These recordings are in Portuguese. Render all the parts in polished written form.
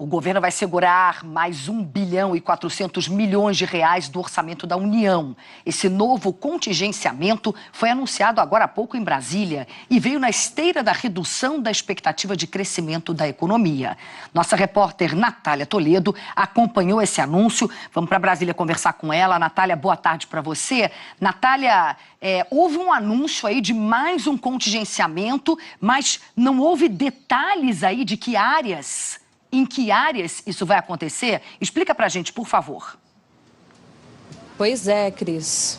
O governo vai segurar mais 1 bilhão e 400 milhões de reais do orçamento da União. Esse novo contingenciamento foi anunciado agora há pouco em Brasília e veio na esteira da redução da expectativa de crescimento da economia. Nossa repórter Natália Toledo acompanhou esse anúncio. Vamos para Brasília conversar com ela. Natália, boa tarde para você. Natália, houve um anúncio aí de mais um contingenciamento, mas não houve detalhes aí de em que áreas isso vai acontecer? Explica pra gente, por favor. Pois é, Cris.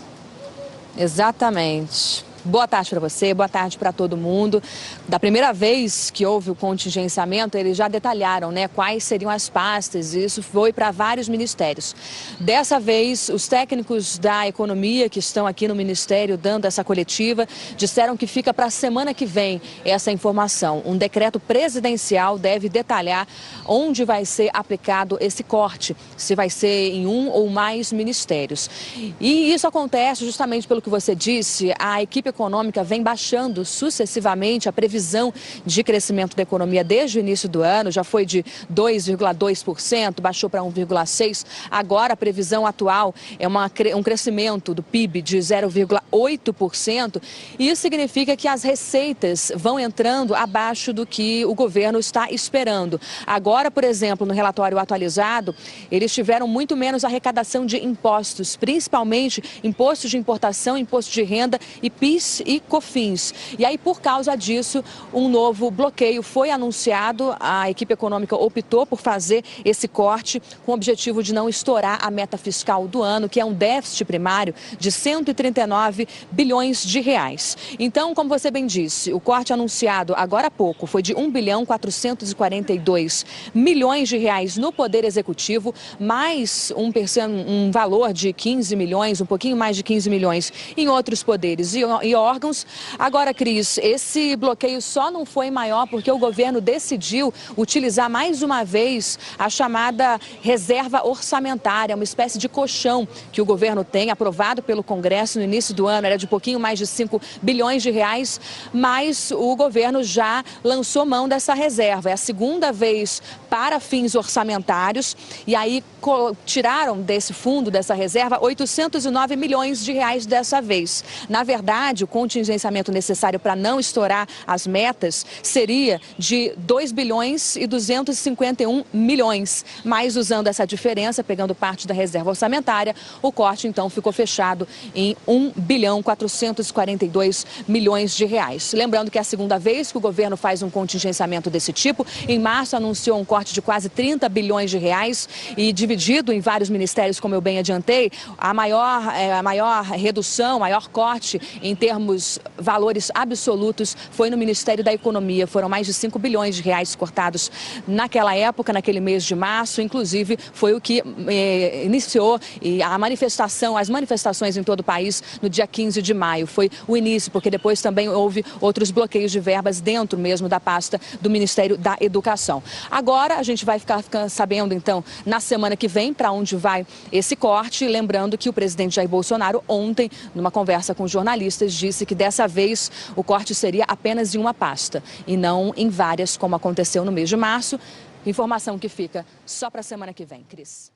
Exatamente. Boa tarde para você, boa tarde para todo mundo. Da primeira vez que houve o contingenciamento, eles já detalharam, quais seriam as pastas, e isso foi para vários ministérios. Dessa vez, os técnicos da economia que estão aqui no ministério dando essa coletiva, disseram que fica para a semana que vem essa informação. Um decreto presidencial deve detalhar onde vai ser aplicado esse corte, se vai ser em um ou mais ministérios. E isso acontece justamente pelo que você disse, a equipe econômica vem baixando sucessivamente a previsão de crescimento da economia desde o início do ano, já foi de 2,2%, baixou para 1,6%. Agora a previsão atual é um crescimento do PIB de 0,8%, e isso significa que as receitas vão entrando abaixo do que o governo está esperando. Agora, por exemplo, no relatório atualizado, eles tiveram muito menos arrecadação de impostos, principalmente imposto de importação, imposto de renda e PIS e COFINS. E aí, por causa disso, um novo bloqueio foi anunciado. A equipe econômica optou por fazer esse corte com o objetivo de não estourar a meta fiscal do ano, que é um déficit primário de 139 bilhões de reais. Então, como você bem disse, o corte anunciado agora há pouco foi de 1 bilhão 442 milhões de reais no Poder Executivo, mais um valor de 15 milhões, um pouquinho mais de 15 milhões em outros poderes e órgãos. Agora, Cris, esse bloqueio só não foi maior porque o governo decidiu utilizar mais uma vez a chamada reserva orçamentária, uma espécie de colchão que o governo tem, aprovado pelo Congresso no início do ano, era de pouquinho mais de 5 bilhões de reais, mas o governo já lançou mão dessa reserva. É a segunda vez para fins orçamentários, e aí tiraram desse fundo, dessa reserva, 809 milhões de reais dessa vez. Na verdade, o contingenciamento necessário para não estourar as metas seria de 2 bilhões e 251 milhões. Mas usando essa diferença, pegando parte da reserva orçamentária, o corte então ficou fechado em 1 bilhão 442 milhões de reais. Lembrando que é a segunda vez que o governo faz um contingenciamento desse tipo. Em março anunciou um corte de quase 30 bilhões de reais e dividido em vários ministérios, como eu bem adiantei, a maior redução, maior corte em termos valores absolutos foi no Ministério da Economia. Foram mais de 5 bilhões de reais cortados naquela época, naquele mês de março. Inclusive, foi o que iniciou as manifestações em todo o país no dia 15 de maio. Foi o início, porque depois também houve outros bloqueios de verbas dentro mesmo da pasta do Ministério da Educação. Agora, a gente vai ficar sabendo, então, na semana que vem, para onde vai esse corte. Lembrando que o presidente Jair Bolsonaro, ontem, numa conversa com jornalistas, disse que dessa vez o corte seria apenas em uma pasta e não em várias, como aconteceu no mês de março. Informação que fica só para a semana que vem, Cris.